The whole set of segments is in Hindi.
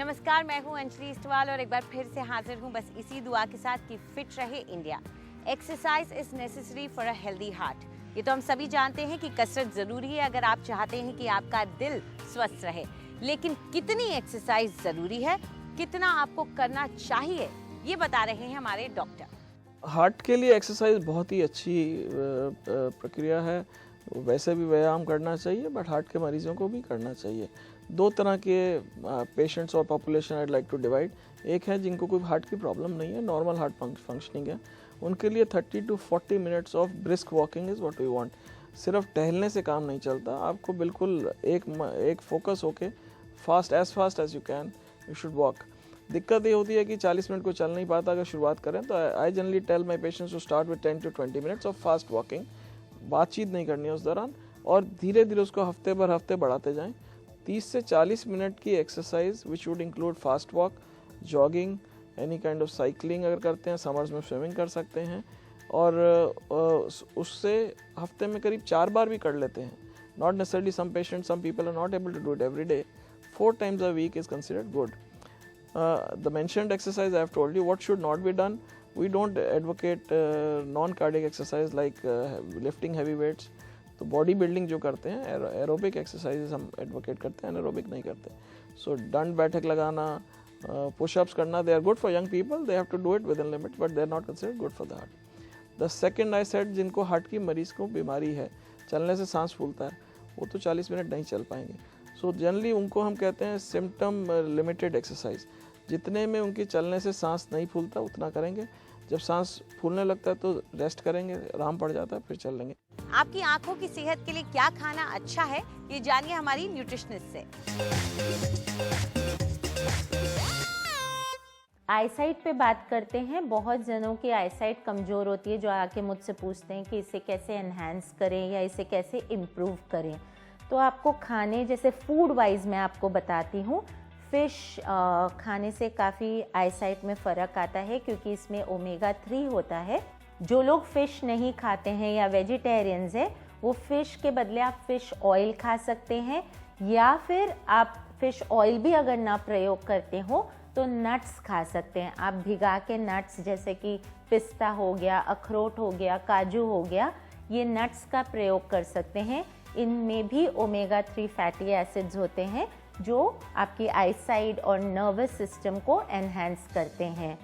नमस्कार, मैं हूं अंजलि इस्टवाल और एक बार फिर से हाजिर हूं बस इसी दुआ के साथ कि फिट रहे India. Exercise is necessary for a healthy heart. ये तो हम सभी जानते हैं कि कसरत जरूरी है अगर आप चाहते हैं कि आपका दिल स्वस्थ रहे, लेकिन कितनी एक्सरसाइज जरूरी है, कितना आपको करना चाहिए, ये बता रहे हैं हमारे डॉक्टर। हार्ट के लिए एक्सरसाइज बहुत ही अच्छी प्रक्रिया है। वैसे भी व्यायाम करना चाहिए, बट हार्ट के मरीजों को भी करना चाहिए। दो तरह के पेशेंट्स और population I like to divide. एक है जिनको कोई हार्ट की प्रॉब्लम नहीं है, नॉर्मल हार्ट फंक्शनिंग है, उनके लिए 30 to 40 minutes of brisk walking is what we want. सिर्फ टहलने से काम नहीं चलता, आपको बिल्कुल एक फोकस होके fast as you can you should walk. दिक्कत ये होती है कि 40 मिनट को चल नहीं पाता अगर शुरुआत करें, तो I generally tell my patients to start with 10 to 20 minutes of fast walking. बातचीत नहीं करनी है उस दौरान, और धीरे धीरे उसको हफ्ते भर हफ्ते बढ़ाते जाएं। 30 से 40 मिनट की exercise which would include fast walk, jogging, any kind of cycling अगर करते हैं, समर्स में स्विमिंग कर सकते हैं, और उससे हफ्ते में करीब 4 बार भी कर लेते हैं। Not necessarily, some people are not able to do it every day. 4 times a week is considered good. The mentioned exercise I have told you, what should not be done. We don't advocate non-cardiac exercise like lifting heavy weights. तो बॉडी बिल्डिंग जो करते हैं, एरोबिक एक्सरसाइजेस हम एडवोकेट करते हैं, एरोबिक नहीं करते। सो दंड बैठक लगाना, पुशअप्स करना, they are good for young people, they have to do it within limit, but they are not considered good for the heart. The second I said, जिनको हार्ट की मरीज को बीमारी है, चलने से सांस फूलता है, वो तो 40 मिनट नहीं चल पाएंगे। सो जनरली उनको हम कहते हैं सिम्टम लिमिटेड एक्सरसाइज। जितने में उनकी चलने से सांस नहीं फूलता उतना करेंगे, जब सांस फूलने लगता है तो रेस्ट करेंगे, आराम पड़ जाता है, फिर चल लेंगे। आपकी आंखों की सेहत के लिए क्या खाना अच्छा है, ये जानिए हमारी न्यूट्रिशनिस्ट से। आईसाइट पे बात करते हैं। बहुत जनों की आईसाइट कमज़ोर होती है, जो आके मुझसे पूछते हैं कि इसे कैसे एनहांस करें या इसे कैसे इम्प्रूव करें। तो आपको खाने, जैसे फूड वाइज मैं आपको बताती हूँ, फ़िश खाने से काफ़ी आईसाइट में फ़र्क आता है, क्योंकि इसमें ओमेगा 3 होता है। जो लोग फ़िश नहीं खाते हैं या वेजिटेरियंस है, वो फ़िश के बदले आप फ़िश ऑयल खा सकते हैं, या फिर आप फ़िश ऑयल भी अगर ना प्रयोग करते हो तो नट्स खा सकते हैं। आप भिगा के नट्स, जैसे कि पिस्ता हो गया, अखरोट हो गया, काजू हो गया, ये नट्स का प्रयोग कर सकते हैं। इनमें भी ओमेगा 3 फैटी एसिड्स होते हैं, जो आपकी आईसाइट और नर्वस सिस्टम को एनहांस करते हैं।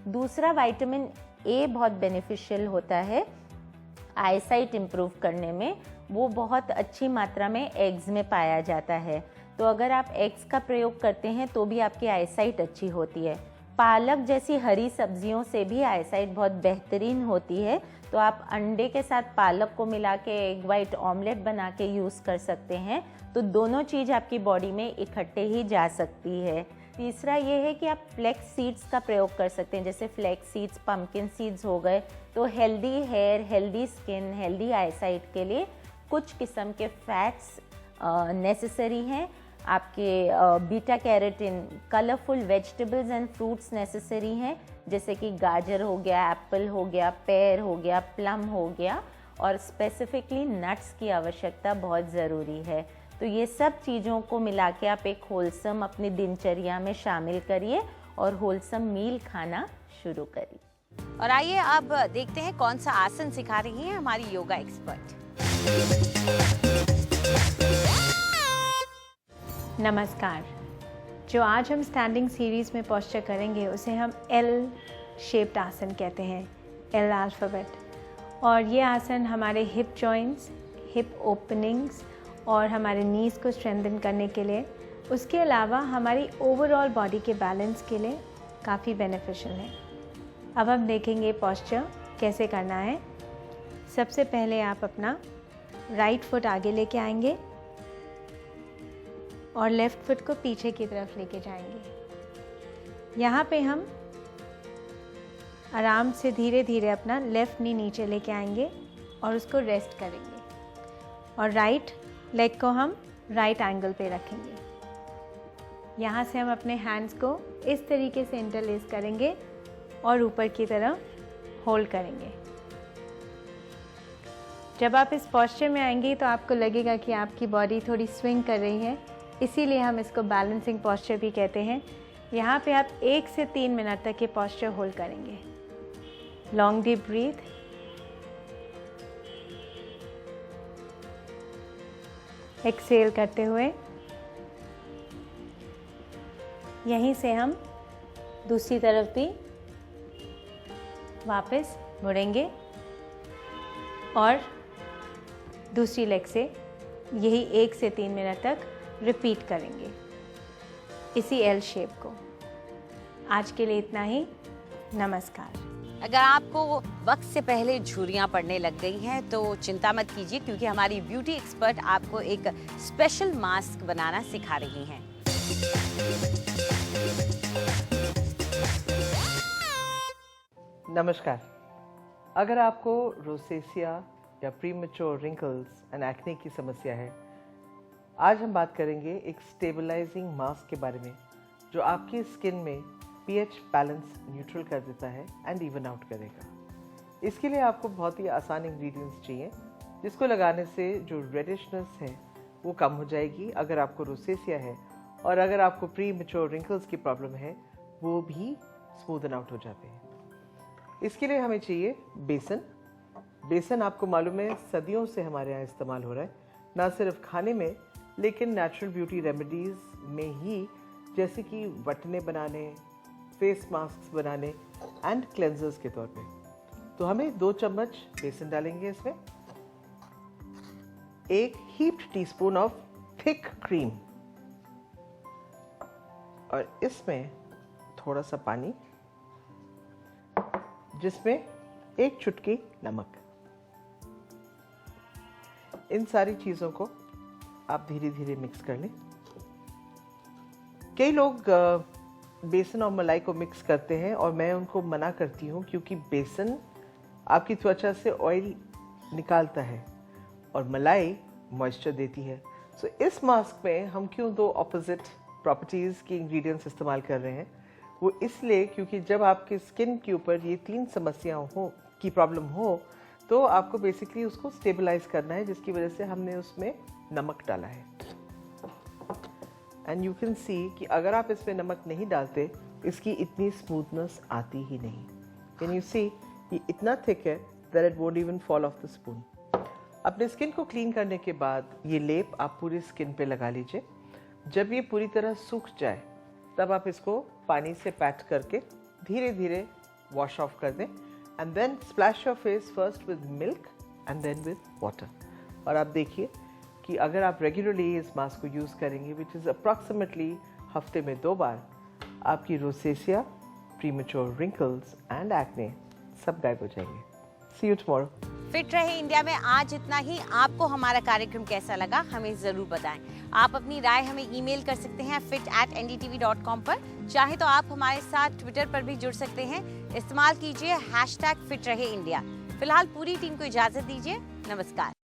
दूसरा, विटामिन ए बहुत बेनिफिशियल होता है आईसाइट इम्प्रूव करने में। वो बहुत अच्छी मात्रा में एग्स में पाया जाता है, तो अगर आप एग्स का प्रयोग करते हैं तो भी आपकी आईसाइट अच्छी होती है। पालक जैसी हरी सब्जियों से भी आईसाइट बहुत बेहतरीन होती है, तो आप अंडे के साथ पालक को मिला के एग वाइट ऑमलेट बना के यूज़ कर सकते हैं, तो दोनों चीज़ आपकी बॉडी में इकट्ठे ही जा सकती है। तीसरा ये है कि आप फ्लैक्स सीड्स का प्रयोग कर सकते हैं, जैसे फ्लैक्स सीड्स, पम्पकिन सीड्स हो गए। तो healthy hair, healthy skin, healthy eyesight के लिए कुछ किस्म के फैट्स नेसेसरी हैं। आपके beta carotene, colourful vegetables and fruits necessary हैं, जैसे कि गाजर हो गया, एप्पल हो गया, पेयर हो गया, प्लम हो गया, और स्पेसिफिकली नट्स की आवश्यकता बहुत ज़रूरी है। तो ये सब चीज़ों को मिला के आप एक होलसम अपनी दिनचर्या में शामिल करिए और होलसम मील खाना शुरू करिए। और आइए अब देखते हैं कौन सा आसन सिखा रही हैं हमारी योगा एक्सपर्ट। नमस्कार। जो आज हम स्टैंडिंग सीरीज़ में पोस्चर करेंगे उसे हम एल शेप्ड आसन कहते हैं, एल अल्फ़ाबेट। और ये आसन हमारे हिप जॉइंट्स, हिप ओपनिंग्स और हमारे नीज़ को स्ट्रेंथन करने के लिए, उसके अलावा हमारी ओवरऑल बॉडी के बैलेंस के लिए काफ़ी बेनिफिशियल है। अब हम देखेंगे पोस्चर कैसे करना है। सबसे पहले आप अपना राइट फुट आगे लेके आएंगे और लेफ़्ट फुट को पीछे की तरफ लेके जाएंगे। यहाँ पे हम आराम से धीरे धीरे अपना लेफ़्ट नी नीचे लेके आएंगे और उसको रेस्ट करेंगे, और राइट लेग को हम राइट एंगल पे रखेंगे। यहाँ से हम अपने हैंड्स को इस तरीके से इंटरलेस करेंगे और ऊपर की तरफ होल्ड करेंगे। जब आप इस पोस्चर में आएंगे तो आपको लगेगा कि आपकी बॉडी थोड़ी स्विंग कर रही है, इसीलिए हम इसको बैलेंसिंग पॉस्चर भी कहते हैं। यहाँ पे आप 1 से 3 मिनट तक ये पॉस्चर होल्ड करेंगे। Long deep breath. एक्सेल करते हुए यहीं से हम दूसरी तरफ भी वापस मुड़ेंगे और दूसरी लेग से यही 1 से 3 मिनट तक रिपीट करेंगे इसी एल शेप को। आज के लिए इतना ही। नमस्कार। अगर आपको वक्त से पहले झुर्रियाँ पड़ने लग गई हैं तो चिंता मत कीजिए, क्योंकि हमारी ब्यूटी एक्सपर्ट आपको एक स्पेशल मास्क बनाना सिखा रही हैं। नमस्कार। अगर आपको रोसेसिया या प्रीमेच्योर रिंकल्स एंड एक्ने की समस्या है, आज हम बात करेंगे एक स्टेबलाइजिंग मास्क के बारे में जो आपकी स्किन में पीएच बैलेंस न्यूट्रल कर देता है एंड इवन आउट करेगा। इसके लिए आपको बहुत ही आसान इंग्रेडिएंट्स चाहिए जिसको लगाने से जो रेडिशनेस है वो कम हो जाएगी अगर आपको रोसेसिया है, और अगर आपको प्रीमेच्योर रिंकल्स की प्रॉब्लम है वो भी स्मूदन आउट हो जाते हैं। इसके लिए हमें चाहिए बेसन। बेसन आपको मालूम है सदियों से हमारे यहाँ इस्तेमाल हो रहा है, ना सिर्फ खाने में लेकिन नेचुरल ब्यूटी रेमेडीज़ में ही, जैसे कि वटने बनाने, फेस मास्क बनाने एंड क्लेंजर्स के तौर पे। तो हमें 2 चम्मच बेसन डालेंगे इसमें, 1 heaped teaspoon of thick cream, और इसमें थोड़ा सा पानी, जिसमें 1 चुटकी नमक। इन सारी चीज़ों को आप धीरे धीरे मिक्स कर लें। कई लोग बेसन और मलाई को मिक्स करते हैं और मैं उनको मना करती हूँ, क्योंकि बेसन आपकी त्वचा से ऑयल निकालता है और मलाई मॉइस्चर देती है। सो इस मास्क में हम क्यों 2 ऑपोजिट प्रॉपर्टीज़ की इंग्रेडिएंट्स इस्तेमाल कर रहे हैं, वो इसलिए क्योंकि जब आपके स्किन के ऊपर ये 3 समस्याओं हो की प्रॉब्लम हो तो आपको बेसिकली उसको स्टेबलाइज करना है, जिसकी वजह से हमने उसमें नमक डाला है। एंड यू कैन सी कि अगर आप इसमें नमक नहीं डालते इसकी इतनी स्मूथनेस आती ही नहीं। कैन यू सी ये इतना थिक है that it won't even fall of the spoon. अपने स्किन को क्लीन करने के बाद ये लेप आप पूरी स्किन पे लगा लीजिए। जब ये पूरी तरह सूख जाए तब आप इसको पानी से पैट करके धीरे धीरे वॉश ऑफ कर दें, and then splash your face first with milk and then with water. और आप देखिए कि अगर आप रेगुलरली इस मास्क को यूज़ करेंगे, विच इज़ अप्रॉक्सीमेटली हफ्ते में 2 बार, आपकी रोसेसिया, प्रीमेच्योर रिंकल्स एंड एक्ने सब गायब हो जाएंगे। सी यू टुमारो। फिट रहे इंडिया में आज इतना ही। आपको हमारा कार्यक्रम कैसा लगा हमें जरूर बताएं। आप अपनी राय हमें ईमेल कर सकते हैं fit@ndtv.com पर। चाहे तो आप हमारे साथ ट्विटर पर भी जुड़ सकते हैं। इस्तेमाल कीजिए #फिट रहे इंडिया। फिलहाल पूरी टीम को इजाजत दीजिए। नमस्कार।